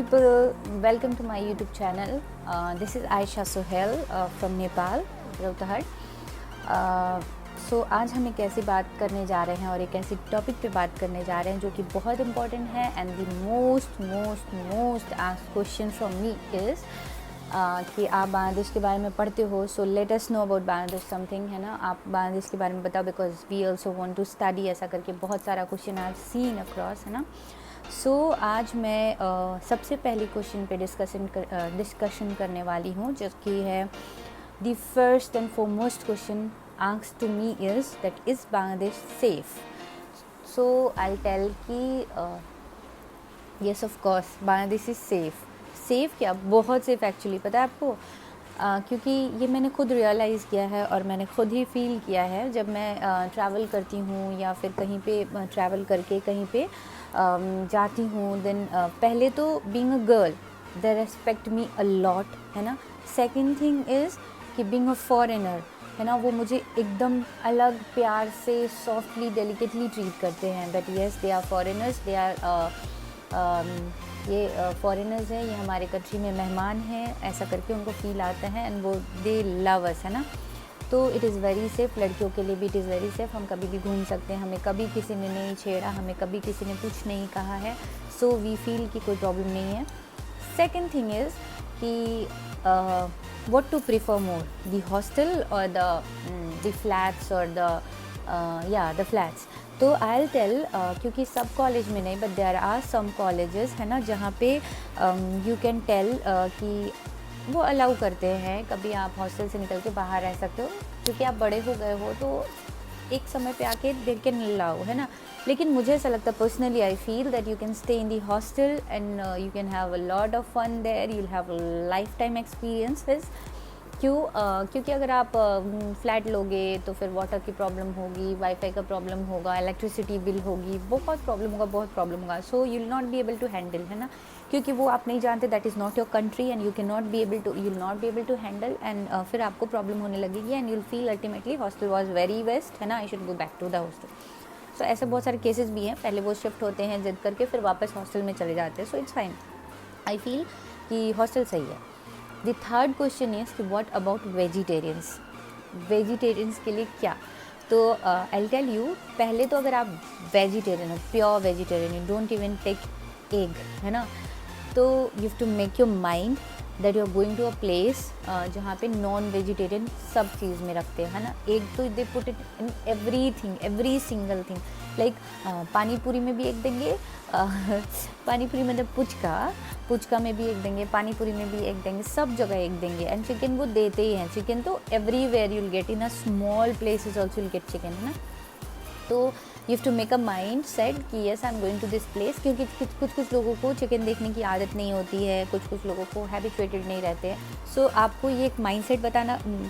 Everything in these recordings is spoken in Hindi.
people, welcome to my YouTube channel. This is Aisha Sohail from Nepal, Rohtahat. आज हम एक ऐसी बात करने जा रहे हैं और एक ऐसी टॉपिक पे बात करने जा रहे हैं जो कि बहुत इम्पॉर्टेंट है and the most asked question from me is कि आप बांग्लादेश के बारे में पढ़ते हो, so let us know about Bangladesh something, है ना। आप बांग्लादेश के बारे में बताओ because we also want to study, ऐसा करके बहुत सारा question I have seen across, है ना। आज मैं सबसे पहली क्वेश्चन पे डिस्कशन करने वाली हूँ, जो कि है the first and foremost question asked to me is that is Bangladesh safe. So I tell कि yes of course Bangladesh is safe. Safe क्या, बहुत सेफ़ एक्चुअली, पता है आपको। क्योंकि ये मैंने खुद रियलाइज़ किया है और मैंने खुद ही फील किया है जब मैं ट्रैवल करती हूँ या फिर कहीं पे ट्रैवल करके कहीं पे जाती हूँ। देन पहले तो being a girl they respect me a lot, है ना। सेकंड थिंग इज़ कि बीइंग अ फॉरेनर, है ना, वो मुझे एकदम अलग प्यार से सॉफ्टली डेलिकेटली ट्रीट करते हैं। But yes, they are foreigners, they are ये फॉरेनर्स हैं, ये हमारे कंट्री में मेहमान हैं, ऐसा करके उनको फील आता है एंड वो दे लव अस, है ना। तो इट इज़ वेरी सेफ़, लड़कियों के लिए भी इट इज़ वेरी सेफ़। हम कभी भी घूम सकते हैं, हमें कभी किसी ने नहीं छेड़ा, हमें कभी किसी ने कुछ नहीं कहा है, सो वी फील कि कोई प्रॉब्लम नहीं है। सेकेंड थिंग इज़ कि what to prefer more, the hostel or the flats or the flats. तो I'll tell क्योंकि सब कॉलेज में नहीं, but there are some colleges, है ना, जहाँ पे यू कैन टेल कि वो अलाउ करते हैं कभी आप हॉस्टल से निकल के बाहर रह सकते हो, क्योंकि आप बड़े हो गए हो तो एक समय पे आके दे कैन अलाउ, है ना। लेकिन मुझे ऐसा लगता है personally, I feel that you can stay in the hostel and you can have a lot of fun there, you will have lifetime experiences. क्योंकि अगर आप फ्लैट लोगे तो फिर वाटर की प्रॉब्लम होगी, वाईफाई का प्रॉब्लम होगा, इलेक्ट्रिसिटी बिल होगी, बहुत प्रॉब्लम होगा। So you will not be able to handle, है ना, क्योंकि वो आप नहीं जानते, that is not your country and you will not be able to handle and फिर आपको प्रॉब्लम होने लगेगी and you will feel ultimately hostel was very best, है ना, I should go back to the hostel. So ऐसे बहुत सारे केसेस भी हैं, पहले वो शिफ्ट होते हैं जिद करके, फिर वापस हॉस्टल में चले जाते हैं। So it's fine, I feel कि हॉस्टल सही है। द थर्ड क्वेश्चन इज़ कि व्हाट अबाउट वेजिटेरियंस के लिए क्या। तो आई टेल यू, पहले तो अगर आप वेजिटेरियन हो, pure vegetarian, you don't even take egg, है ना, तो you have to make your mind that you are going to a place जहाँ पे नॉन वेजिटेरियन सब चीज़ में रखते हैं, है ना। एक तो they put it in every single thing, like पानी पूरी में भी एक देंगे, पानी पूरी मतलब पुचका में भी एक देंगे, पानी पूरी में भी एक देंगे, सब जगह एक देंगे। एंड चिकन वो देते ही हैं, चिकन तो everywhere you'll get, in a small places also you'll get chicken, है ना। तो you have to make a mind set कि yes I am going to this place, क्योंकि कुछ लोगों को चिकन देखने की आदत नहीं होती है, कुछ लोगों को हैबिचुएटेड नहीं रहते हैं। सो आपको ये एक माइंड सेट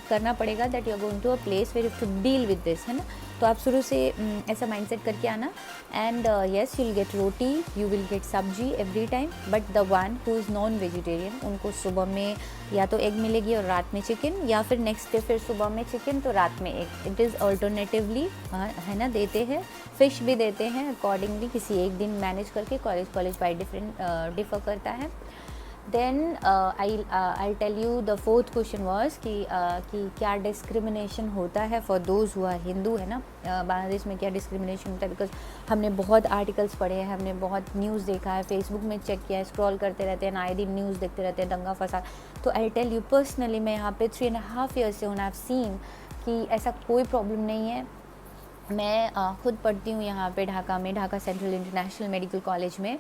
करना पड़ेगा that you are going to a place where you have to deal with this, है ना। तो आप शुरू से ऐसा माइंड सेट करके आना and yes you will get roti, you will get sabzi every time, but the one who is non vegetarian, उनको सुबह में या तो एग मिलेगी और रात में चिकन, या फिर नेक्स्ट डे फिर सुबह में चिकन तो रात में एग, इट इज़ अल्टरनेटिवली, है ना, देते हैं। फ़िश भी देते हैं अकॉर्डिंगली, किसी एक दिन मैनेज करके, कॉलेज बाई डिफ़र करता है। Then I tell you the fourth question was कि क्या डिस्क्रिमिनेशन होता है for those who are Hindu, है ना। बांग्लादेश में क्या डिस्क्रिमिनेशन होता है, बिकॉज हमने बहुत आर्टिकल्स पढ़े हैं, हमने बहुत न्यूज़ देखा है, फेसबुक में चेक किया है, स्क्रॉल करते रहते हैं, आए दिन न्यूज़ देखते रहते हैं, दंगा फसाद। तो आई टेल यू पर्सनली, मैं यहाँ पे 3.5 ईयर्स से हूँ, आई हैव सीन कि ऐसा कोई प्रॉब्लम नहीं है। मैं खुद पढ़ती हूँ यहाँ पे Dhaka central international medical college में,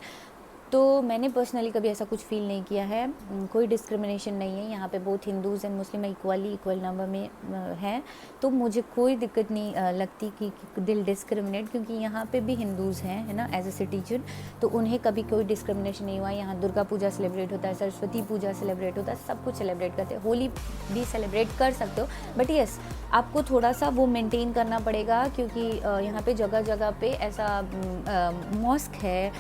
तो मैंने पर्सनली कभी ऐसा कुछ फ़ील नहीं किया है, कोई डिस्क्रिमिनेशन नहीं है यहाँ पे। बहुत Hindus and Muslim equal number में हैं, तो मुझे कोई दिक्कत नहीं लगती कि दिल डिस्क्रिमिनेट, क्योंकि यहाँ पे भी हिंदूज़ हैं, है ना, एज ए सिटीजन, तो उन्हें कभी कोई डिस्क्रिमिनेशन नहीं हुआ। यहाँ दुर्गा पूजा सेलिब्रेट होता है, सरस्वती पूजा सेलिब्रेट होता है, सब कुछ सेलिब्रेट करते हैं, होली भी सेलिब्रेट कर सकते हो, बट येस आपको थोड़ा सा वो मेंटेन करना पड़ेगा, क्योंकि यहाँ पे जगह जगह पे ऐसा मॉस्क है,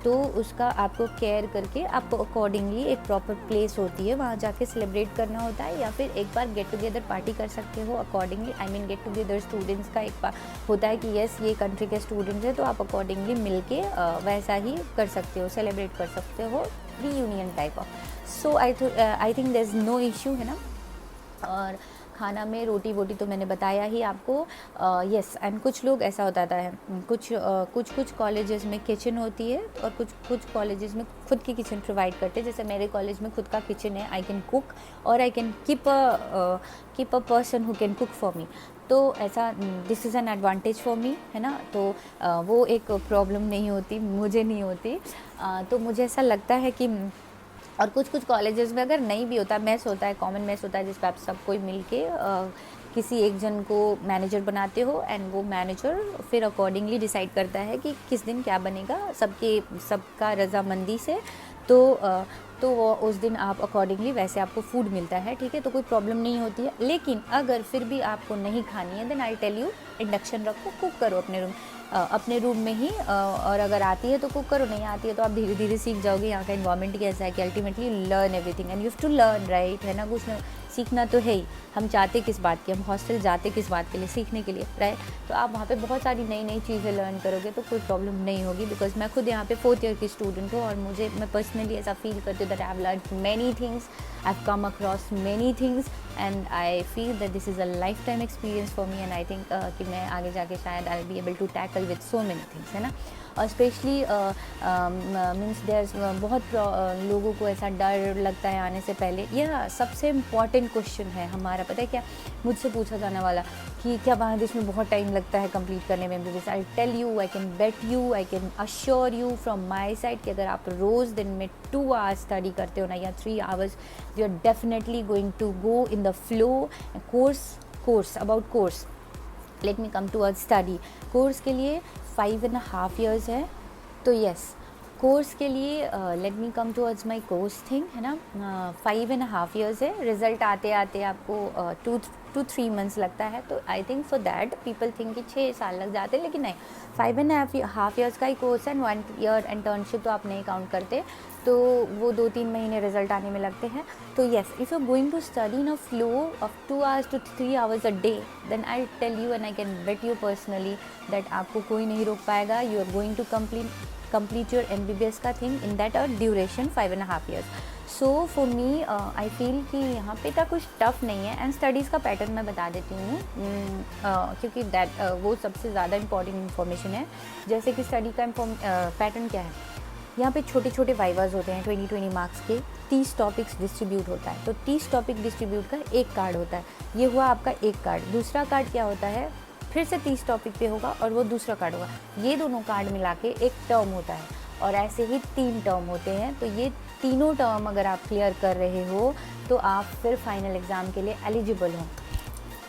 तो उसका आपको केयर करके आपको अकॉर्डिंगली एक प्रॉपर प्लेस होती है वहाँ जाके सेलिब्रेट करना होता है, या फिर एक बार गेट टुगेदर पार्टी कर सकते हो accordingly. I mean get together students का एक होता है कि यस ये कंट्री के स्टूडेंट्स हैं, तो आप अकॉर्डिंगली मिल के वैसा ही कर सकते हो, सेलिब्रेट कर सकते हो, reunion type of. So I think there is no issue, है ना। और खाना में रोटी वोटी तो मैंने बताया ही आपको। यस एंड कुछ लोग ऐसा होता है, कुछ कॉलेजेस में किचन होती है और कुछ कॉलेजेस में खुद की किचन प्रोवाइड करते हैं। जैसे मेरे कॉलेज में खुद का किचन है, आई कैन कुक और I can keep a person who can cook for me. तो ऐसा this is an advantage for me, है ना। तो वो एक प्रॉब्लम नहीं होती, मुझे नहीं होती। तो मुझे ऐसा लगता है कि और कुछ कॉलेजेस में अगर नहीं भी होता, मेस होता है, कॉमन मेस होता है जिस पर आप सब कोई मिल के किसी एक जन को मैनेजर बनाते हो एंड वो मैनेजर फिर अकॉर्डिंगली डिसाइड करता है कि किस दिन क्या बनेगा सबका रजामंदी से। तो वो उस दिन आप अकॉर्डिंगली वैसे आपको फूड मिलता है, ठीक है। तो कोई प्रॉब्लम नहीं होती है। लेकिन अगर फिर भी आपको नहीं खानी है then I tell you, induction रखो, कुक करो अपने रूम में ही। और अगर आती है तो कुक करो, नहीं आती है तो आप धीरे धीरे सीख जाओगे। यहाँ का इन्वायरमेंट कैसा है कि ultimately learn everything and you have to learn, right, है ना। कुछ ना सीखना तो है ही। हम चाहते किस बात की, हम हॉस्टल जाते किस बात के लिए, सीखने के लिए, राइट। तो आप वहाँ पे बहुत सारी नई चीज़ें लर्न करोगे तो कोई प्रॉब्लम नहीं होगी। बिकॉज मैं खुद यहाँ पे 4th ईयर की स्टूडेंट हूँ और मैं पर्सनली ऐसा फील करती हूँ that I have learn many things, I have come across many things and I feel that this is a life time experience for me and I think कि मैं आगे जाके शायद I will be able to tackle with so many things, है ना। और स्पेशली मीन्स देयर बहुत लोगों को ऐसा डर लगता है आने से पहले। यह सबसे इम्पॉर्टेंट क्वेश्चन है हमारा, पता है क्या, मुझसे पूछा जाने वाला कि क्या बांग्लादेश में बहुत टाइम लगता है कंप्लीट करने में MBBS। I tell you, I can bet you, I can assure you from my side कि अगर आप रोज़ दिन में 2 आवर्स स्टडी करते हो ना या 3 hours, you are definitely going to go in the flow. Course let me come to study. Course के लिए 5.5 years है। तो यस, कोर्स के लिए late me come towards my course thing, है ना। 5.5 years है। रिज़ल्ट आते आते आपको 2 to 3 months लगता है। तो I think for that people think कि 6 साल लग जाते हैं, लेकिन नहीं, 5.5 years का ही कोर्स है। 1 year इंटर्नशिप तो आप नहीं काउंट करते, तो वो 2-3 महीने रिजल्ट आने में लगते हैं। तो yes, if you are going to study in a flow of 2 hours to 3 hours a day, then I tell you and I can bet you personally that आपको कोई नहीं रोक पाएगा। You are going to complete your MBBS का thing in that duration 5.5 years। So for me I feel कि यहाँ पे इतना कुछ टफ नहीं है। एंड स्टडीज़ का पैटर्न मैं बता देती हूँ क्योंकि वो सबसे ज़्यादा इंपॉर्टेंट इन्फॉर्मेशन है। जैसे कि स्टडी का पैटर्न क्या है, यहाँ पे छोटे छोटे वाइवाज होते हैं 20 मार्क्स के, 30 टॉपिक्स डिस्ट्रीब्यूट होता है। तो 30 टॉपिक डिस्ट्रीब्यूट का एक कार्ड होता है। ये हुआ आपका एक कार्ड। दूसरा कार्ड क्या होता है, फिर से 30 टॉपिक पे होगा और वो दूसरा कार्ड होगा। ये दोनों कार्ड मिला के एक टर्म होता है और ऐसे ही 3 टर्म होते हैं। तो ये तीनों टर्म अगर आप क्लियर कर रहे हो तो आप फिर फाइनल एग्ज़ाम के लिए एलिजिबल हो।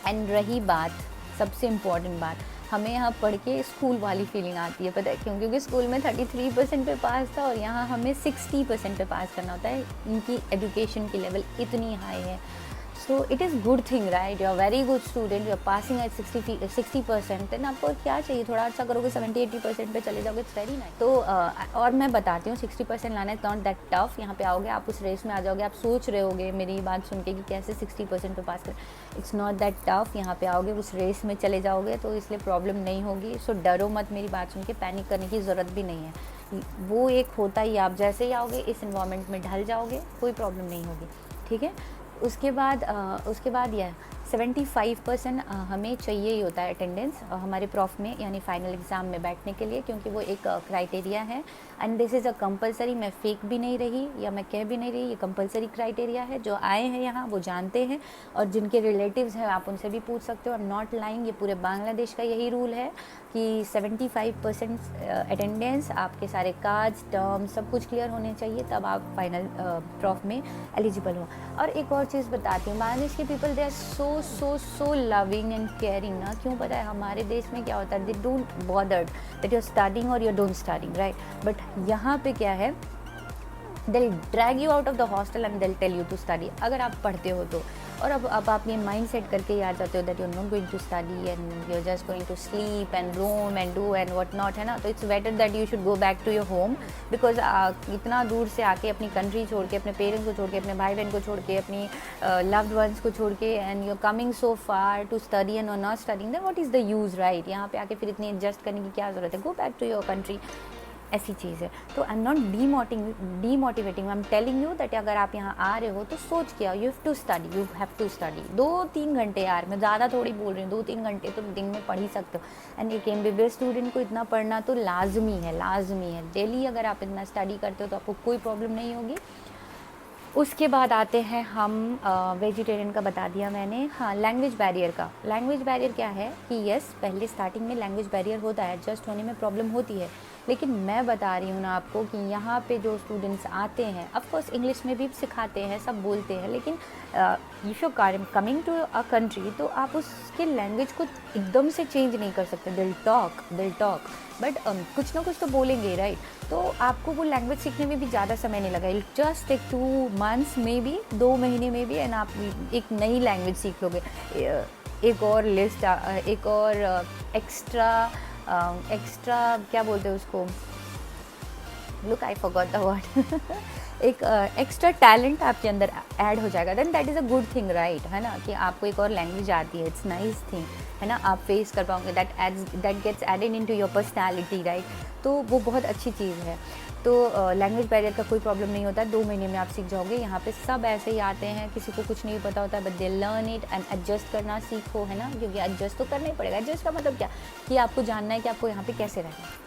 एंड रही बात, सबसे इम्पॉर्टेंट बात, हमें यहाँ पढ़ के स्कूल वाली फीलिंग आती है। पता है क्यों? क्योंकि स्कूल में 33% पे पास था और यहाँ हमें 60% पे पास करना होता है। इनकी एजुकेशन की लेवल इतनी हाई है। So it is good thing, right. You are very good student, you are passing at 60%। Then आपको क्या चाहिए, थोड़ा अच्छा करोगे 70-80% पे चले जाओगे, इट्स वेरी नाइस। तो और मैं बताती हूँ 60% लाना इज नॉट दैट टफ। यहाँ पे आओगे, आप उस रेस में आ जाओगे। आप सोच रहे होगे मेरी बात सुन के कि कैसे 60% पे पास कर, इट्स नॉट दैट टफ। यहाँ पे आओगे, उस रेस में चले जाओगे, तो इसलिए प्रॉब्लम नहीं होगी। सो डरो मत, मेरी बात सुन के पैनिक करने की ज़रूरत भी नहीं है। वो एक होता ही, आप जैसे ही आओगे इस इन्वायरमेंट में ढल जाओगे, कोई प्रॉब्लम नहीं होगी, ठीक है। उसके बाद यह 75% हमें चाहिए ही होता है अटेंडेंस हमारे प्रॉफ में, यानी फाइनल एग्ज़ाम में बैठने के लिए, क्योंकि वो एक क्राइटेरिया है। And this is a compulsory. मैं फेक भी नहीं रही या मैं कह भी नहीं रही, ये कंपलसरी क्राइटेरिया है। जो आए हैं यहाँ वो जानते हैं और जिनके रिलेटिव्स हैं आप उनसे भी पूछ सकते हो। आई एम नॉट लाइंग, ये पूरे बांग्लादेश का यही रूल है कि 75% अटेंडेंस, आपके सारे कार्ड्स, टर्म्स सब कुछ क्लियर होने चाहिए, तब आप फाइनल प्रॉफ में एलिजिबल हो। और एक और चीज़ बताती हूँ, बांग्लादेश के people they are so loving and caring ना। क्यों पता है? हमारे देश में क्या होता है, they don't bothered that you're studying or you don't studying, right? But यहाँ पे क्या है, they'll drag you out of the hostel and they'll tell you to study, अगर आप पढ़ते हो तो। और अब आप ये माइंड सेट करके ही आ जाते हो that you are not going to study and you are just going to sleep and roam and do and what not, है ना। तो it's better that you should go back to your home, because इतना दूर से आके अपनी कंट्री छोड़ के, अपने पेरेंट्स को छोड़ के, अपने भाई बहन को छोड़ के, अपनी लव्ड वंस को छोड़ के, and you are coming so far to study and are not studying, then what is the use, right. यहाँ पे आके फिर इतनी एडजस्ट करने की क्या ज़रूरत है, go back to your country, ऐसी चीज़ है। तो I am not demotivating, I am telling you that अगर आप यहाँ आ रहे हो तो सोच के आओ, यू हैव टू स्टडी 2-3 घंटे, यार मैं ज़्यादा थोड़ी बोल रही हूँ, 2-3 घंटे तो दिन में पढ़ ही सकते हो। एंड एक MBBS स्टूडेंट को इतना पढ़ना तो लाजमी है। डेली अगर आप इतना स्टडी करते हो तो आपको कोई प्रॉब्लम नहीं होगी। उसके बाद आते हैं हम वेजिटेरियन का बता दिया मैंने। हाँ, लैंग्वेज बैरियर का। लैंग्वेज बैरियर क्या है कि यस, पहले स्टार्टिंग में लैंग्वेज बैरियर होता है, एडजस्ट होने में प्रॉब्लम होती है, लेकिन मैं बता रही हूँ ना आपको कि यहाँ पे जो स्टूडेंट्स आते हैं, ऑफ कोर्स इंग्लिश में भी सिखाते हैं, सब बोलते हैं, लेकिन if you coming to a country तो आप उसके लैंग्वेज को एकदम से चेंज नहीं कर सकते। दिल टॉक बट कुछ ना कुछ तो बोलेंगे, राइट। तो आपको वो लैंग्वेज सीखने में भी ज़्यादा समय नहीं लगा, जस्ट एक 2 months में भी, 2 महीने में भी, एंड आप एक नई लैंग्वेज सीख लोगे। एक और लिस्ट, एक और एक्स्ट्रा क्या बोलते हैं उसको, look I forgot the word एक एक्स्ट्रा टैलेंट आपके अंदर ऐड हो जाएगा, then that is a good thing, right, है ना, कि आपको एक और लैंग्वेज आती है, इट्स नाइस थिंग, है ना, आप फेस कर पाओगे, that gets added into your personality, right. तो वो बहुत अच्छी चीज़ है। तो लैंग्वेज बैरियर का कोई प्रॉब्लम नहीं होता, 2 महीने में आप सीख जाओगे। यहाँ पे सब ऐसे ही आते हैं, किसी को कुछ नहीं पता होता, but they learn it and adjust करना सीखो, है ना, क्योंकि एडजस्ट तो करना ही पड़ेगा। एडजस्ट का मतलब क्या, कि आपको जानना है कि आपको यहाँ पे कैसे रहना है।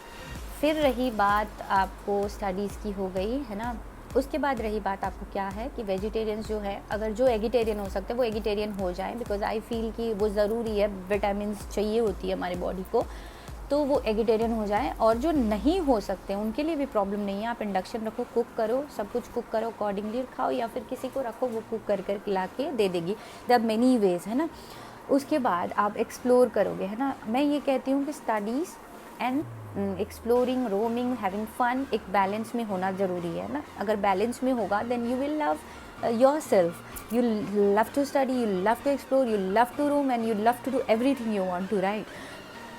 फिर रही बात आपको स्टडीज़ की, हो गई, है ना। उसके बाद रही बात आपको क्या है कि वेजिटेरियंस जो है, अगर जो एगिटेरियन हो सकते हैं वो एगिटेरियन हो जाएं, बिकॉज आई फील कि वो ज़रूरी है, विटामिन्स चाहिए होती है हमारी बॉडी को, तो वो एगिटेरियन हो जाएं। और जो नहीं हो सकते उनके लिए भी प्रॉब्लम नहीं है, आप इंडक्शन रखो, कुक करो, सब कुछ कुक करो, अकॉर्डिंगली खाओ, या फिर किसी को रखो वो कुक कर ला के दे देगी। देयर आर मेनी वेज, है ना। उसके बाद आप एक्सप्लोर करोगे, है ना। मैं ये कहती हूँ कि studies and exploring, roaming, having fun एक बैलेंस में होना ज़रूरी है ना। अगर बैलेंस में होगा then you will love yourself, you love to study, you love to explore, you love to roam and you love to do everything you want to, right।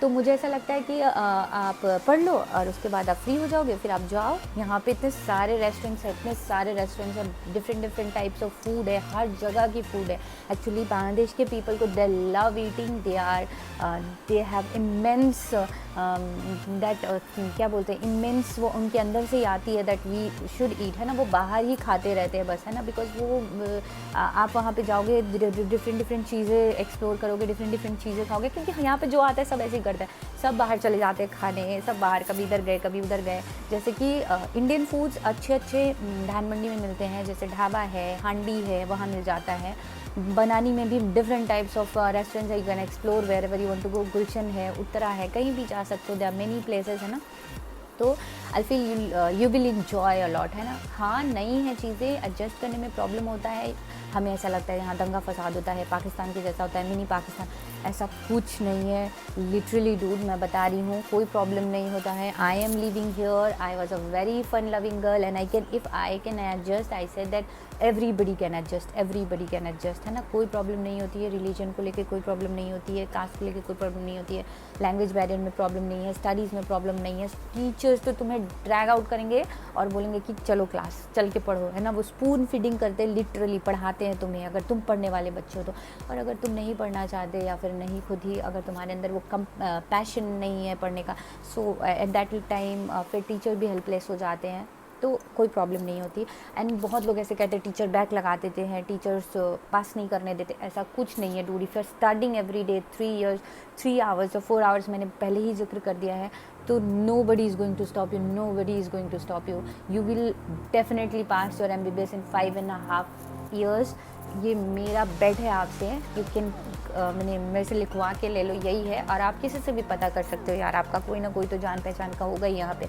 तो मुझे ऐसा लगता है कि आप पढ़ लो और उसके बाद आप फ्री हो जाओगे, फिर आप जाओ। यहाँ पे इतने सारे रेस्टोरेंट्स हैं, डिफरेंट टाइप्स ऑफ फूड है, हर जगह की फूड है। एक्चुअली बांग्लादेश के पीपल को दे love eating, they have immense that, क्या बोलते हैं, इमेंस, वो उनके अंदर से ही आती है दैट वी शुड ईट, है ना। वो बाहर ही खाते रहते हैं बस, है ना, बिकॉज वो आप वहाँ पे जाओगे, डिफरेंट चीज़ें एक्सप्लोर करोगे, डिफरेंट चीज़ें खाओगे, क्योंकि यहाँ पे जो आता है सब ऐसे ही करता है, सब बाहर चले जाते हैं खाने, सब बाहर, कभी इधर गए कभी उधर गए। जैसे कि इंडियन फूड्स अच्छे धान मंडी में मिलते हैं, जैसे ढाबा है, हांडी है, वहाँ मिल जाता है। बनानी में भी डिफरेंट टाइप्स ऑफ रेस्टोरेंट्स है, you can explore wherever you want to go. Gulshan है, उत्तरा है, कहीं भी जा सकते हो, देयर आर मेनी प्लेसेस, है ना। तो I feel you will enjoy a lot, है ना। हाँ, नई है चीज़ें, एडजस्ट करने में प्रॉब्लम होता है, हमें ऐसा लगता है यहाँ दंगा फसाद होता है, पाकिस्तान के जैसा होता है, मिनी पाकिस्तान, ऐसा कुछ नहीं है। लिटरली डूड, मैं बता रही हूँ, कोई प्रॉब्लम नहीं होता है। I am living here, I was a very fun loving girl and if I can adjust, I said that everybody can adjust, है ना। कोई प्रॉब्लम नहीं होती है, रिलीजन को लेकर कोई प्रॉब्लम नहीं होती है, कास्ट को लेकर कोई प्रॉब्लम नहीं होती है, लैंग्वेज बैरियर में प्रॉब्लम नहीं है, स्टडीज़ में प्रॉब्लम नहीं है। टीचर्स तो तुम्हें ड्रैग आउट करेंगे और बोलेंगे कि चलो क्लास चल के पढ़ो, है ना। वो स्पून फीडिंग करते हैं, लिटरली पढ़ाते हैं तुम्हें, अगर तुम पढ़ने वाले बच्चे हो तो। और अगर तुम नहीं पढ़ना चाहते, या फिर नहीं खुद ही, अगर तुम्हारे अंदर वो कम पैशन नहीं है पढ़ने का, सो एट दैट टाइम फिर टीचर भी हेल्पलेस हो जाते हैं, तो कोई प्रॉब्लम नहीं होती। एंड बहुत लोग ऐसे कहते हैं टीचर बैक लगा देते हैं, टीचर्स पास नहीं करने देते, ऐसा कुछ नहीं है dude. If you are studying every day 3 hours और 4 hours, मैंने पहले ही जिक्र कर दिया है, तो nobody is going to stop you, you will definitely pass your MBBS in 5.5 years। ये मेरा बेट है आपसे, यू कैन, मैंने मेरे से लिखवा के ले लो, यही है। और आप किसी से भी पता कर सकते हो, यार आपका कोई ना कोई तो जान पहचान का होगा ही यहाँ पे।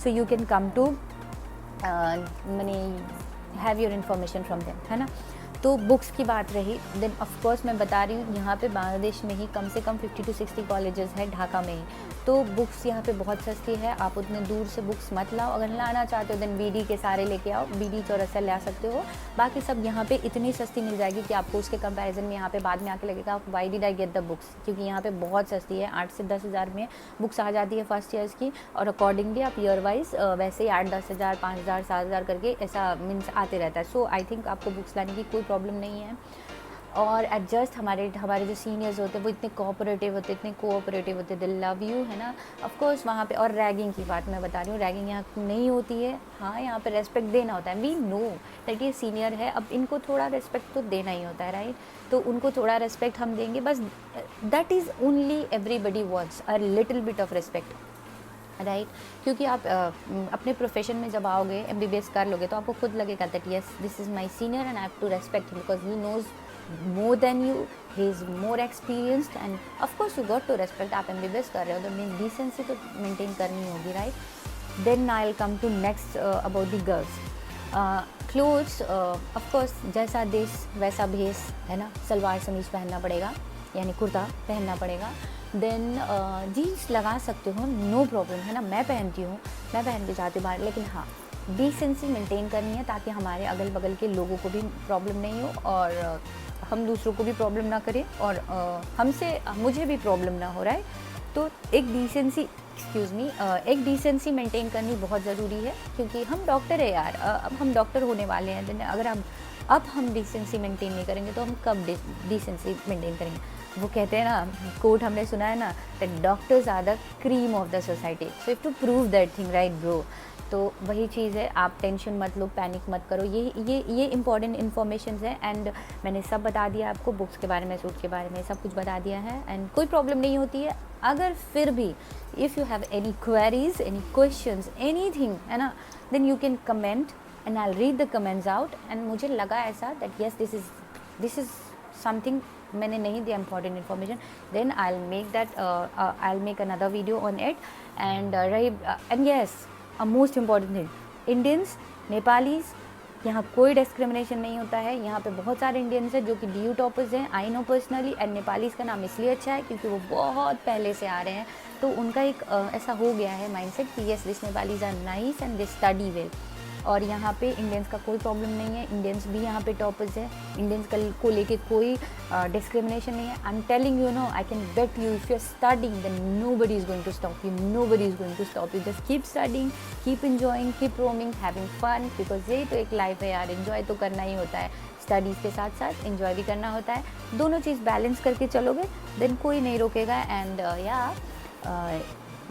So you can come to मैंने have your information from them, है ना। तो बुक्स की बात रही, देन ऑफ कोर्स मैं बता रही हूँ यहाँ पे बांग्लादेश में ही कम से कम 50 to 60 कॉलेजेस हैं ढाका में ही, तो बुक्स यहाँ पे बहुत सस्ती है। आप उतने दूर से बुक्स मत लाओ, अगर लाना चाहते हो देन बीडी के सारे लेके आओ, बीडी चौरसा ला सकते हो। बाकी सब यहाँ पे इतनी सस्ती मिल जाएगी कि आपको उसके कंपैरिजन में यहाँ पे बाद में आके लगेगा why did I get the books, क्योंकि यहाँ पे बहुत सस्ती है। 8 से 10 हज़ार में बुक्स आ जाती है फर्स्ट ईयर्स की, और अकॉर्डिंगली आप ईयर वाइज वैसे ही 8-10 हज़ार 5 हज़ार 7 हज़ार करके ऐसा मीन्स आते रहता है। सो आई थिंक आपको बुक्स लाने की कोई प्रॉब्लम नहीं है। और एडजस्ट हमारे जो सीनियर्स होते हैं वो इतने कोऑपरेटिव होते हैं, इतने कोऑपरेटिव होते हैं, दे लव यू, है ना। ऑफ कोर्स वहाँ पे, और रैगिंग की बात मैं बता रही हूँ, रैगिंग यहाँ नहीं होती है। हाँ, यहाँ पे रेस्पेक्ट देना होता है, वी नो दैट ये सीनियर है, अब इनको थोड़ा रेस्पेक्ट तो देना ही होता है, राइट। तो उनको थोड़ा रेस्पेक्ट हम देंगे बस, that is only everybody wants a little bit of respect, right. क्योंकि आप अपने प्रोफेशन में जब आओगे, MBBS कर लोगे, तो आपको खुद लगेगा that yes this is my senior and I have to respect him because he knows more than you, he is more experienced and of course you got to respect। आप MBBS कर रहे हो तो मेन डिसेंसी तो मेंटेन करनी होगी, right. Then I will come to next about the girls clothes. Of course जैसा देश वैसा भेस, है ना, सलवार समीज पहनना पड़ेगा, यानी कुर्ता पहनना पड़ेगा। देन जीन्स लगा सकते हो, नो प्रॉब्लम, है ना, मैं पहनती हूँ, मैं पहन के जाती हूँ बाहर, लेकिन हाँ डिसेंसी मेंटेन करनी है ताकि हमारे अगल बगल के लोगों को भी प्रॉब्लम नहीं हो और हम दूसरों को भी प्रॉब्लम ना करें और मुझे भी प्रॉब्लम ना हो रहा है। तो एक डिसेंसी मेंटेन करनी बहुत ज़रूरी है, क्योंकि हम डॉक्टर है यार, अब हम डॉक्टर होने वाले हैं। देन अगर हम डिसेंसी मेंटेन नहीं करेंगे तो हम कब डिसेंसी मेंटेन करेंगे। वो कहते हैं ना, कोट हमने सुना है ना, that doctors are the cream of the society, so if to prove that thing, right bro. तो वही चीज़ है, आप टेंशन मत लो, पैनिक मत करो, ये इंपॉर्टेंट इन्फॉर्मेशन है एंड मैंने सब बता दिया आपको, बुक्स के बारे में, सूट के बारे में, सब कुछ बता दिया है एंड कोई प्रॉब्लम नहीं होती है। अगर फिर भी if you have any queries, any questions, anything, है ना, then you can comment and I will read the comments out. And मुझे लगा ऐसा that yes this is something मैंने नहीं दिया important information, then I will make another video on it. And yes, a most important thing, Indians, Nepalese, यहाँ कोई डिस्क्रिमिनेशन नहीं होता है। यहाँ पे बहुत सारे इंडियंस हैं जो कि DU टॉपर्स हैं, I know personally. And Nepalese का नाम इसलिए अच्छा है क्योंकि वो बहुत पहले से आ रहे हैं, तो उनका एक ऐसा हो गया है माइंडसेट कि yes this Nepalese are nice and they study well. और यहाँ पे इंडियंस का कोई प्रॉब्लम नहीं है, इंडियंस भी यहाँ पे टॉपर्स है, इंडियंस को लेके कोई डिस्क्रिमिनेशन नहीं है। I am telling you, no, I can bet you, if you are studying then nobody is going to stop you, nobody is going to stop you. Just keep studying, keep enjoying, keep roaming, having fun, because यही तो एक लाइफ है यार, एंजॉय तो करना ही होता है, स्टडीज़ के साथ साथ एंजॉय भी करना होता है। दोनों चीज़ बैलेंस करके चलोगे देन कोई नहीं रोकेगा। एंड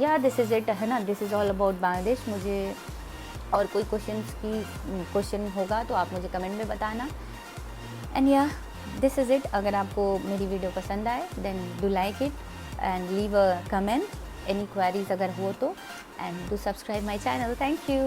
या दिस इज़ इट, है ना, this is all about Bangladesh. मुझे और कोई क्वेश्चन होगा तो आप मुझे कमेंट में बताना। एंड या दिस इज़ इट। अगर आपको मेरी वीडियो पसंद आए then do like it and leave a comment, any queries अगर हो तो, and do subscribe my channel. Thank you.